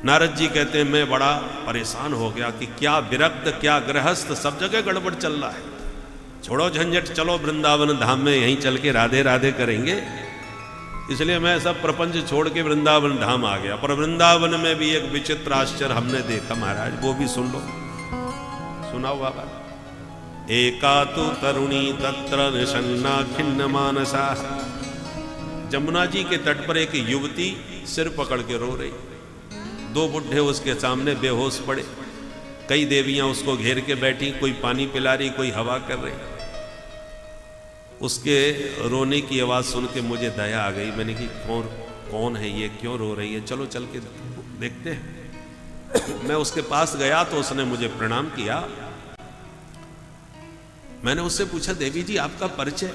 नारद जी कहते हैं मैं बड़ा परेशान हो गया कि क्या विरक्त क्या गृहस्थ, सब जगह गड़बड़ चल रहा है। छोड़ो झंझट, चलो वृंदावन धाम में यहीं चल के राधे राधे करेंगे। इसलिए मैं सब प्रपंच छोड़ के वृंदावन धाम आ गया। पर वृंदावन में भी एक विचित्र आश्चर्य हमने देखा महाराज, वो भी सुन लो। सुनाओ बाबा। एका तु तरुणी तत्र निषन्ना खिन्न मानसा। जमुना जी के तट पर एक युवती सिर पकड़ के रो रही, दो बुढ़े उसके सामने बेहोश पड़े, कई देवियां उसको घेर के बैठी, कोई पानी पिला रही, कोई हवा कर रही। उसके रोने की आवाज़ सुन के मुझे दया आ गई। मैंने कि कौन है ये, क्यों रो रही है, चलो चल के देखते हैं। मैं उसके पास गया तो उसने मुझे प्रणाम किया। मैंने उससे पूछा, देवी जी आपका परिचय,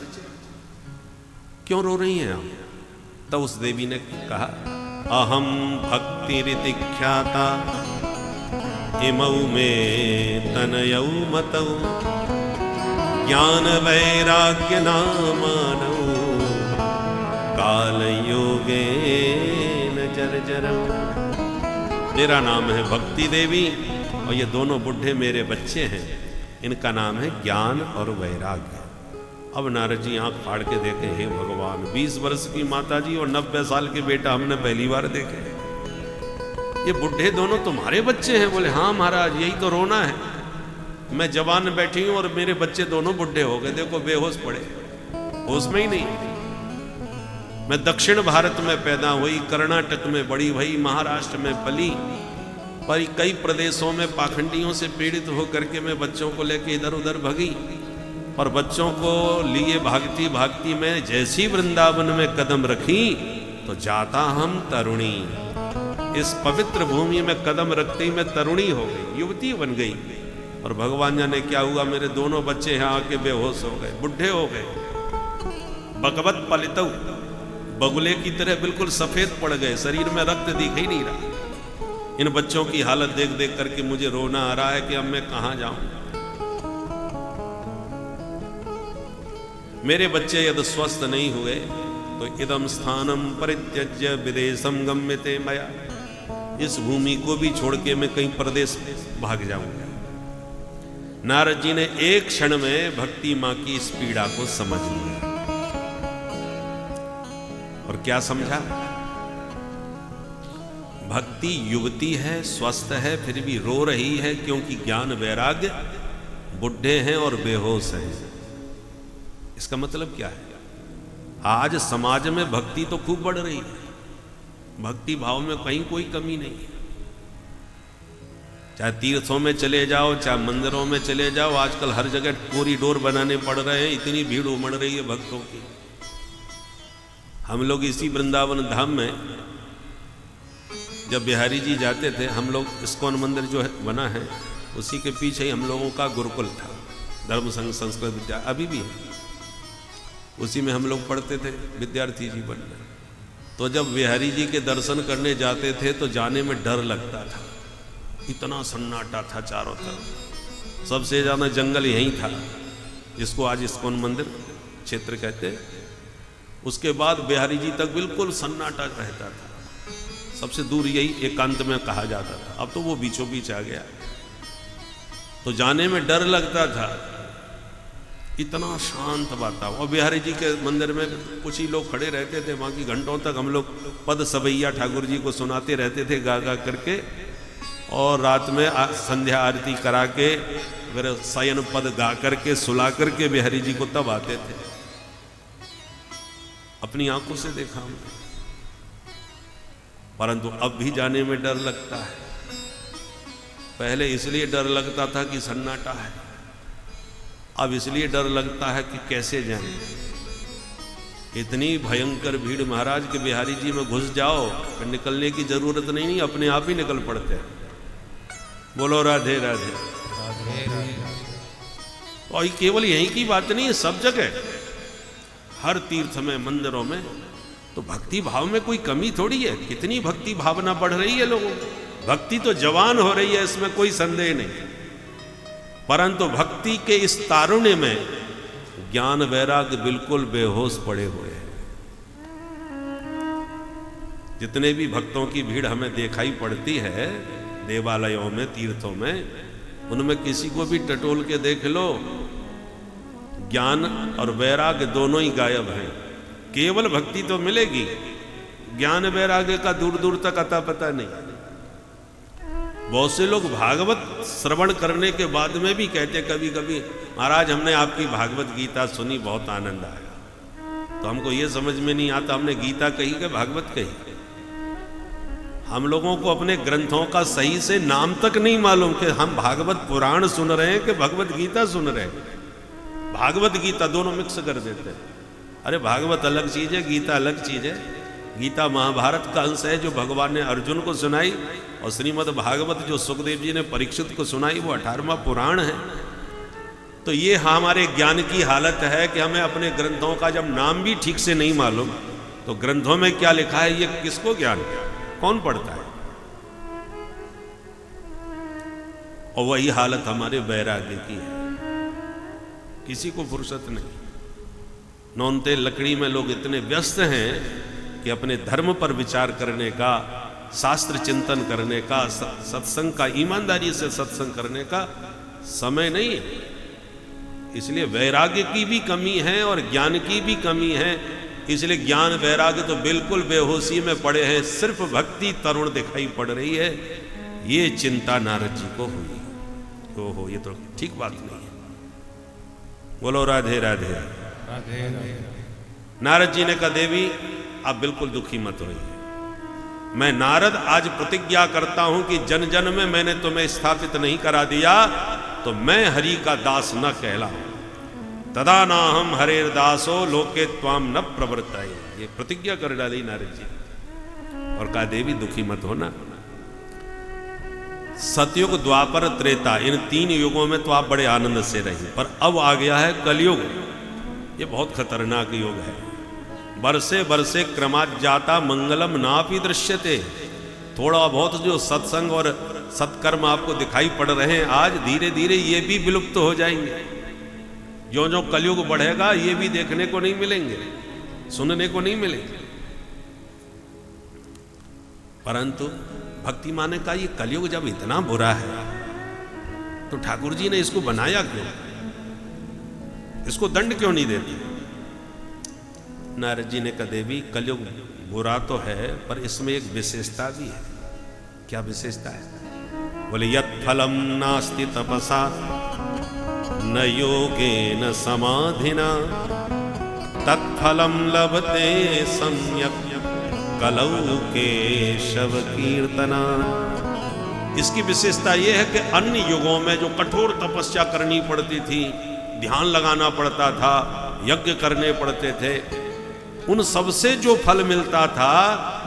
क्यों रो रही हैं आप? तब उस देवी ने कहा, अहम भक्ति रीति ख्याता इमौ में तनयौ मतौ ज्ञान वैराग्य नामानौ काल योगेन जर्जरौ। मेरा नाम है भक्ति देवी और ये दोनों बुढ़े मेरे बच्चे हैं, इनका नाम है ज्ञान और वैराग्य। अब नारद जी आंख फाड़ के देखे, हे भगवान, 20 वर्ष की माता जी और 90 साल के बेटा हमने पहली बार देखे। ये बुढ़े दोनों तुम्हारे बच्चे हैं? बोले हाँ महाराज, यही तो रोना है। मैं जवान बैठी हूं और मेरे बच्चे दोनों बुढ़े हो गए, देखो बेहोश पड़े, होश में ही नहीं। मैं दक्षिण भारत में पैदा हुई, कर्नाटक में बड़ी भई, महाराष्ट्र में पली, पर कई प्रदेशों में पाखंडियों से पीड़ित होकर के मैं बच्चों को लेके इधर उधर भगी। और बच्चों को लिए भागती भागती मैं जैसी वृंदावन में कदम रखी तो जाता हम तरुणी। इस पवित्र भूमि में कदम रखते ही मैं तरुणी हो गई, युवती बन गई। और भगवान जाने क्या हुआ, मेरे दोनों बच्चे यहाँ आके बेहोश हो गए, बुढ़े हो गए। भगवत पलितौ, बगुले की तरह बिल्कुल सफेद पड़ गए, शरीर में रक्त दिख ही नहीं रहा। इन बच्चों की हालत देख देख करके मुझे रोना आ रहा है कि अब मैं कहाँ जाऊं। मेरे बच्चे यदि स्वस्थ नहीं हुए तो इदम स्थानम परित्यज्य विदेशम गम्यते मया, इस भूमि को भी छोड़ के मैं कहीं प्रदेश भाग जाऊंगा। नारद जी ने एक क्षण में भक्ति मां की इस पीड़ा को समझ लिया। और क्या समझा? भक्ति युवती है, स्वस्थ है, फिर भी रो रही है क्योंकि ज्ञान वैराग्य बुढ़े हैं और बेहोश हैं। इसका मतलब क्या है? आज समाज में भक्ति तो खूब बढ़ रही है, भक्ति भाव में कहीं कोई कमी नहीं है। चाहे तीर्थों में चले जाओ, चाहे मंदिरों में चले जाओ, आजकल हर जगह कॉरिडोर बनाने पड़ रहे हैं, इतनी भीड़ उमड़ रही है भक्तों की। हम लोग इसी वृंदावन धाम में जब बिहारी जी जाते थे, हम लोग इस्कॉन मंदिर जो है बना है उसी के पीछे ही हम लोगों का गुरुकुल था, धर्म संघ संस्कृत विद्या, अभी भी है। उसी में हम लोग पढ़ते थे, विद्यार्थी जीवन में। तो जब बिहारी जी के दर्शन करने जाते थे तो जाने में डर लगता था, इतना सन्नाटा था चारों तरफ, सबसे ज़्यादा जंगल यहीं था जिसको आज इस्कॉन मंदिर क्षेत्र कहते हैं। उसके बाद बिहारी जी तक बिल्कुल सन्नाटा रहता था, सबसे दूर यही एकांत में कहा जाता था। अब तो वो बीचों बीच आ गया, तो जाने में डर लगता था, इतना शांत वातावरण। और बिहारी जी के मंदिर में कुछ ही लोग खड़े रहते थे, वहाँ की घंटों तक हम लोग पद सवैया ठाकुर जी को सुनाते रहते थे गा गा करके, और रात में संध्या आरती करा के फिर शयन पद गा करके सुला करके बिहारी जी को तब आते थे। अपनी आंखों से देखा हमने, परंतु अब भी जाने में डर लगता है। पहले इसलिए डर लगता था कि सन्नाटा है, अब इसलिए डर लगता है कि कैसे जाएं। इतनी भयंकर भीड़ महाराज के बिहारी जी में घुस जाओ, फिर निकलने की जरूरत नहीं, अपने आप ही निकल पड़ते हैं। बोलो राधे राधे। और केवल यहीं की बात नहीं है, सब जगह, हर तीर्थ में, मंदिरों में, तो भक्ति भाव में कोई कमी थोड़ी है। कितनी भक्ति भावना बढ़ रही है लोगों की, भक्ति तो जवान हो रही है, इसमें कोई संदेह नहीं। परंतु भक्ति के इस तारुण्य में ज्ञान वैराग्य बिल्कुल बेहोश पड़े हुए हैं। जितने भी भक्तों की भीड़ हमें दिखाई पड़ती है देवालयों में, तीर्थों में, उनमें किसी को भी टटोल के देख लो, ज्ञान और वैराग्य दोनों ही गायब हैं। केवल भक्ति तो मिलेगी, ज्ञान वैराग्य का दूर दूर तक अता पता नहीं। बहुत से लोग भागवत श्रवण करने के बाद में भी कहते कभी कभी, महाराज हमने आपकी भागवत गीता सुनी, बहुत आनंद आया। तो हमको ये समझ में नहीं आता हमने गीता कही कि भागवत कही। हम लोगों को अपने ग्रंथों का सही से नाम तक नहीं मालूम कि हम भागवत पुराण सुन रहे हैं कि भगवत गीता सुन रहे हैं। भागवत गीता दोनों मिक्स कर देते हैं। अरे भागवत अलग चीज है, गीता अलग चीज है। गीता महाभारत का अंश है जो भगवान ने अर्जुन को सुनाई, और श्रीमद् भागवत जो सुखदेव जी ने परीक्षित को सुनाई वो 18वां पुराण है। तो ये हमारे ज्ञान की हालत है कि हमें अपने ग्रंथों का जब नाम भी ठीक से नहीं मालूम तो ग्रंथों में क्या लिखा है ये किसको ज्ञान, कौन पढ़ता है। और वही हालत हमारे वैराग्य की है, किसी को फुर्सत नहीं। नौनते लकड़ी में लोग इतने व्यस्त हैं कि अपने धर्म पर विचार करने का, शास्त्र चिंतन करने का, सत्संग का, ईमानदारी से सत्संग करने का समय नहीं है। इसलिए वैराग्य की भी कमी है और ज्ञान की भी कमी है। इसलिए ज्ञान वैराग्य तो बिल्कुल बेहोशी में पड़े हैं, सिर्फ भक्ति तरुण दिखाई पड़ रही है। ये चिंता नारद जी को हुई। ओहो, ये तो ठीक बात नहीं है। बोलो राधे राधे। राधे राधे। नारद जी ने कहा देवी आप बिल्कुल दुखी मत होइए, मैं नारद आज प्रतिज्ञा करता हूं कि जन जन में मैंने तुम्हें स्थापित नहीं करा दिया तो मैं हरि का दास न कहलाऊं। तदा ना हम हरेर दासो लोके त्वाम न प्रवर्ताई। ये प्रतिज्ञा कर डाली नारद जी। और कहा देवी दुखी मत होना। सतयुग, द्वापर, त्रेता, इन 3 युगों में तो आप बड़े आनंद से रही, पर अब आ गया है कलयुग। ये बहुत खतरनाक युग है। बरसे बरसे क्रमात् जाता मंगलम नापि दृश्यते। थोड़ा बहुत जो सत्संग और सत्कर्म आपको दिखाई पड़ रहे हैं आज, धीरे धीरे ये भी विलुप्त हो जाएंगे। जो जो कलयुग बढ़ेगा ये भी देखने को नहीं मिलेंगे, सुनने को नहीं मिलेंगे। परंतु भक्ति माने का ये कलयुग जब इतना बुरा है तो ठाकुर जी ने इसको बनाया क्यों, इसको दंड क्यों नहीं देते। नारद जी ने कहा देवी कलयुग बुरा तो है पर इसमें एक विशेषता भी है। क्या विशेषता है? बोले यत् फलम नास्ति तपसा न योगेन समाधिना तत्फलम लभते सम्यक् कलौ केशव कीर्तना। इसकी विशेषता यह है कि अन्य युगों में जो कठोर तपस्या करनी पड़ती थी, ध्यान लगाना पड़ता था, यज्ञ करने पड़ते थे, उन सबसे जो फल मिलता था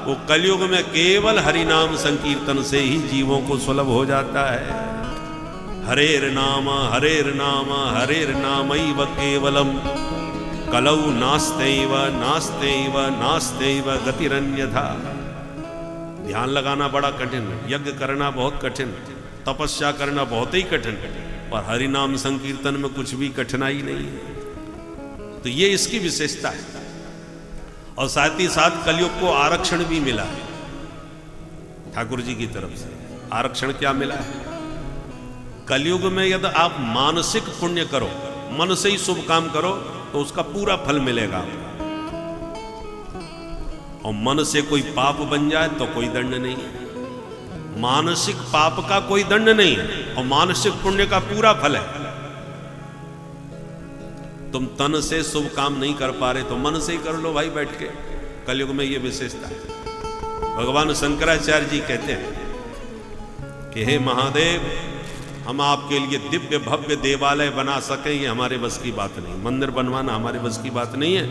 वो कलयुग में केवल हरिनाम संकीर्तन से ही जीवों को सुलभ हो जाता है। हरेर नाम हरेर नाम हरेर नामैव केवलम कलौ नास्तेव नास्तेव नास्तेव गतिरन्यथा। ध्यान लगाना बड़ा कठिन, यज्ञ करना बहुत कठिन, तपस्या करना बहुत ही कठिन, पर हरिनाम संकीर्तन में कुछ भी कठिनाई नहीं है। तो ये इसकी विशेषता है। और साथ ही साथ कलयुग को आरक्षण भी मिला है ठाकुर जी की तरफ से। आरक्षण क्या मिला है? कलयुग में यदि आप मानसिक पुण्य करो, मन से ही शुभ काम करो तो उसका पूरा फल मिलेगा। और मन से कोई पाप बन जाए तो कोई दंड नहीं है। मानसिक पाप का कोई दंड नहीं है और मानसिक पुण्य का पूरा फल है। तुम तन से शुभ काम नहीं कर पा रहे तो मन से ही कर लो भाई बैठ के। कलयुग में ये विशेषता है। भगवान शंकराचार्य जी कहते हैं कि हे महादेव, हम आपके लिए दिव्य भव्य देवालय बना सकें ये हमारे बस की बात नहीं, मंदिर बनवाना हमारे बस की बात नहीं है।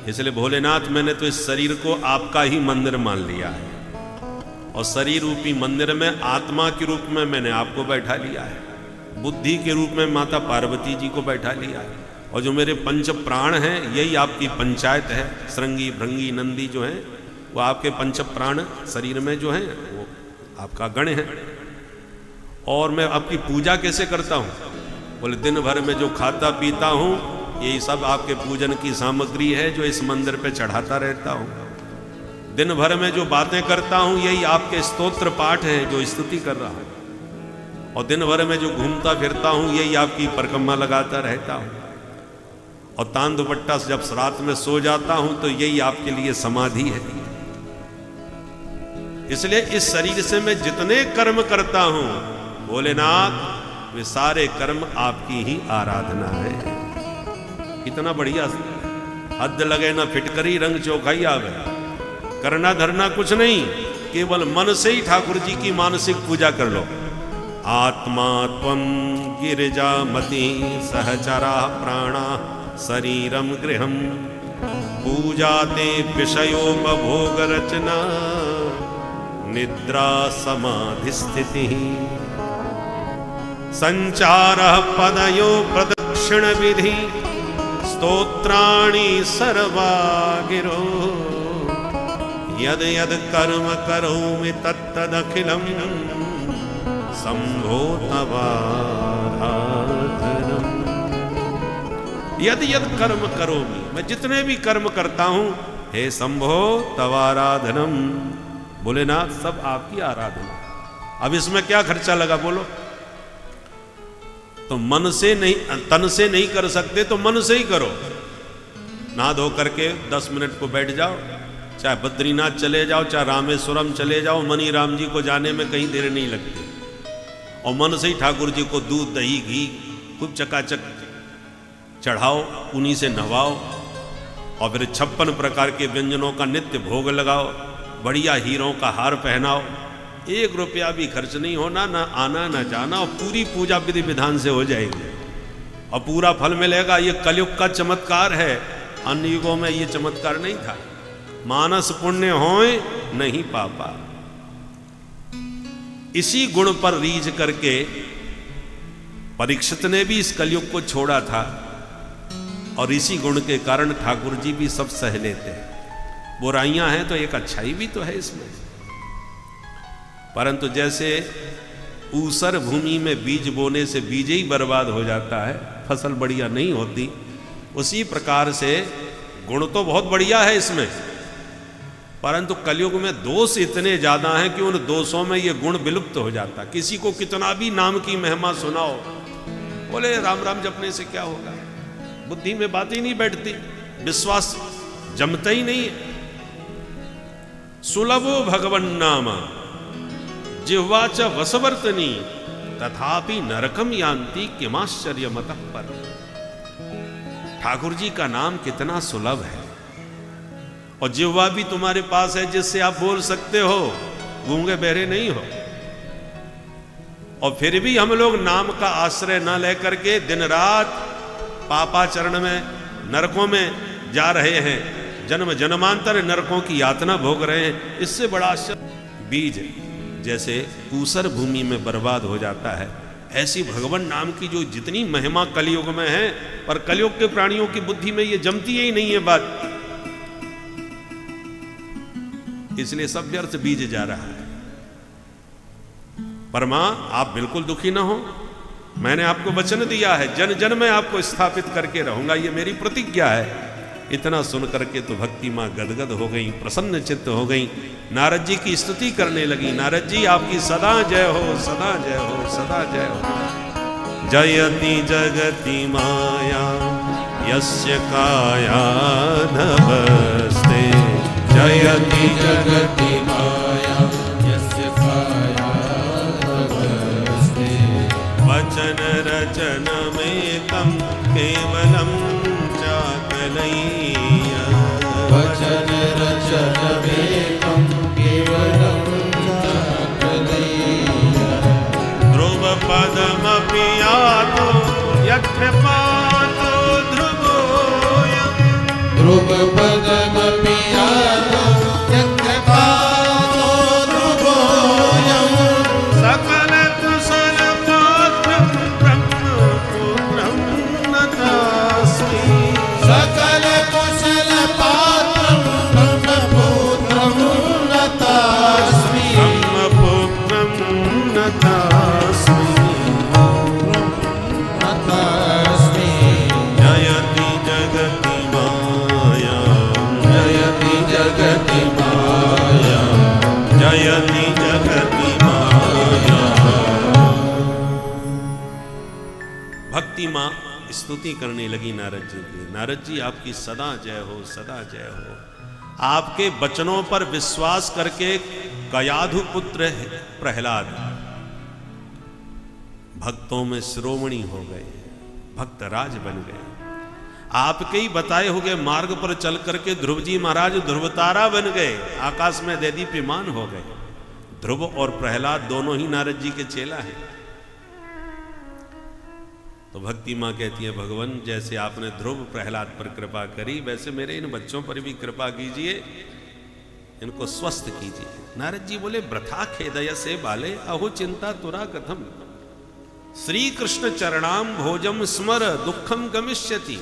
इसलिए भोलेनाथ मैंने तो इस शरीर को आपका ही मंदिर मान लिया है और शरीर रूपी मंदिर में आत्मा के रूप में मैंने आपको बैठा लिया है, बुद्धि के रूप में माता पार्वती जी को बैठा लिया है, और जो मेरे पंच प्राण हैं यही आपकी पंचायत है। श्रृंगी भृंगी नंदी जो हैं वो आपके पंच प्राण शरीर में जो हैं वो आपका गण है। और मैं आपकी पूजा कैसे करता हूँ? बोले दिन भर में जो खाता पीता हूँ यही सब आपके पूजन की सामग्री है जो इस मंदिर पे चढ़ाता रहता हूँ। दिन भर में जो बातें करता हूं यही आपके स्तोत्र पाठ है जो स्तुति कर रहा हूं, और दिन भर में जो घूमता फिरता हूं यही आपकी परिक्रमा लगाता रहता हूं, और तान दुपट्टा से जब रात में सो जाता हूं तो यही आपके लिए समाधि है। इसलिए इस शरीर से मैं जितने कर्म करता हूं भोलेनाथ वे सारे कर्म आपकी ही आराधना है। कितना बढ़िया, हद लगे ना फिटकरी रंग चौखाई आवे, करना धरना कुछ नहीं, केवल मन से ही ठाकुर जी की मानसिक पूजा कर लो। आत्मा त्वं गिरिजामति सहचरा प्राणा शरीरम गृहम पूजाते विषयोपभोग रचना निद्रा समाधि स्थिति संचार पदयो प्रदक्षिण विधि स्तोत्राणि सर्वा गिरो यद यद कर्म करोमि तत्तदखिलम् शंभो तवाराधनम्। यद यद कर्म करोमि, मैं जितने भी कर्म करता हूं हे शंभो तवाराधनम, भोलेनाथ सब आपकी आराधना। अब इसमें क्या खर्चा लगा बोलो? तो मन से नहीं, तन से नहीं कर सकते तो मन से ही करो। नहा धो करके 10 मिनट को बैठ जाओ, चाहे बद्रीनाथ चले जाओ, चाहे रामेश्वरम चले जाओ, मनी राम जी को जाने में कहीं देर नहीं लगती, और मन से ही ठाकुर जी को दूध दही घी खूब चकाचक चढ़ाओ, उन्हीं से नहवाओ, और फिर 56 प्रकार के व्यंजनों का नित्य भोग लगाओ, बढ़िया हीरों का हार पहनाओ, 1 रुपया भी खर्च नहीं होना, ना आना ना जाना, और पूरी पूजा विधि विधान से हो जाएगी और पूरा फल मिलेगा। ये कलयुग का चमत्कार है, अन्य युगों में ये चमत्कार नहीं था। मानस पुण्य होए नहीं पापा। इसी गुण पर रीझ करके परीक्षित ने भी इस कलयुग को छोड़ा था, और इसी गुण के कारण ठाकुर जी भी सब सह लेते हैं। बुराइयां हैं तो एक अच्छाई भी तो है इसमें, परंतु जैसे ऊसर भूमि में बीज बोने से बीज ही बर्बाद हो जाता है, फसल बढ़िया नहीं होती, उसी प्रकार से गुण तो बहुत बढ़िया है इसमें, परंतु कलयुग में दोष इतने ज्यादा हैं कि उन दोषों में ये गुण विलुप्त हो जाता। किसी को कितना भी नाम की महिमा सुनाओ, बोले राम राम जपने से क्या होगा, बुद्धि में बात ही नहीं बैठती, विश्वास जमता ही नहीं है। सुलभो भगवन नाम जिह्वा च वसवर्तनी तथापि नरकम यान्ति किमाश्चर्य मतः पर। ठाकुर जी का नाम कितना सुलभ है, और जिह्वा भी तुम्हारे पास है जिससे आप बोल सकते हो, गूंगे बहरे नहीं हो, और फिर भी हम लोग नाम का आश्रय न लेकर के दिन रात पापाचरण में नरकों में जा रहे हैं, जन्म जन्मांतर नरकों की यातना भोग रहे हैं। इससे बड़ा आश्चर्य, बीज जैसे ऊसर भूमि में बर्बाद हो जाता है, ऐसी भगवान नाम की जो जितनी महिमा कलयुग में है, पर कलयुग के प्राणियों की बुद्धि में ये जमती ही नहीं है बात, इसलिए सब व्यर्थ बीज जा रहा है। परमा आप बिल्कुल दुखी ना हो, मैंने आपको वचन दिया है जन जन में आपको स्थापित करके रहूंगा, ये मेरी प्रतिज्ञा है। इतना सुन करके तो भक्ति माँ गदगद हो गई, प्रसन्न चित्त हो गई, नारद जी की स्तुति करने लगी। नारद जी आपकी सदा जय हो, सदा जय हो, सदा जय हो। जयति जगति माया यस्य काया नभस्ते, जयति जगति माया यस्य काया नभस्ते। वचन रचन में कम केवलम चाकलैया, वचन रचन में कम केवलम चाकलैया। ध्रुव पदमपि यातो यत्र पातो ध्रुवोऽयम्, ध्रुव पदमपि यातो यत्र पातो ध्रुवोऽयम्। सकल कुशल पात्रं ब्रह्मपुत्रं नतास्मि, सकल कुशल पात्रं ब्रह्मपुत्रं नतास्मि, ब्रह्मपुत्रं नतास्मि, नतास्मि। जयति जगति माया स्तुति करने लगी नारद जी की। नारद जी आपकी सदा जय हो, सदा जय हो। आपके वचनों पर विश्वास करके कयाधु पुत्र प्रहलाद भक्तों में शिरोमणि हो गए, भक्तराज बन गए। आपके ही बताए हुए मार्ग पर चल करके ध्रुव जी महाराज ध्रुवतारा बन गए, आकाश में दैदीप्यमान हो गए। ध्रुव और प्रहलाद दोनों ही नारद जी के चेला हैं। तो भक्ति मां कहती है, भगवान जैसे आपने ध्रुव प्रहलाद पर कृपा करी, वैसे मेरे इन बच्चों पर भी कृपा कीजिए, इनको स्वस्थ कीजिए। नारद जी बोले, वृथा खेदय से बाले अहो चिंता तुरा कथम, श्री कृष्ण चरणाम भोजम स्मर दुखम गमिष्यति।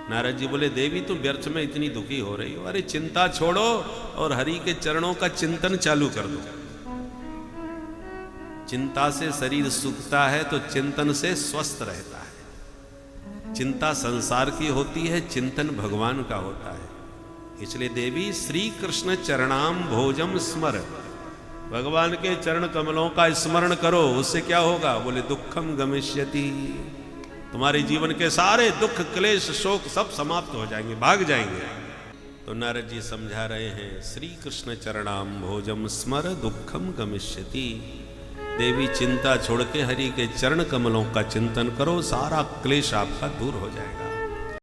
नारद जी बोले, देवी तुम व्यर्थ में इतनी दुखी हो रही हो, अरे चिंता छोड़ो और हरि के चरणों का चिंतन चालू कर दो। चिंता से शरीर सूखता है तो चिंतन से स्वस्थ रहता है। चिंता संसार की होती है, चिंतन भगवान का होता है। इसलिए देवी श्री कृष्ण चरणाम भोजम स्मर, भगवान के चरण कमलों का स्मरण करो, उससे क्या होगा? बोले दुखम गमिष्यति, तुम्हारे जीवन के सारे दुख क्लेश शोक सब समाप्त हो जाएंगे, भाग जाएंगे। तो नारद जी समझा रहे हैं, श्री कृष्ण चरणाम भोजम स्मर दुखम गमिष्यति। देवी चिंता छोड़ के हरि के चरण कमलों का चिंतन करो, सारा क्लेश आपका दूर हो जाएगा।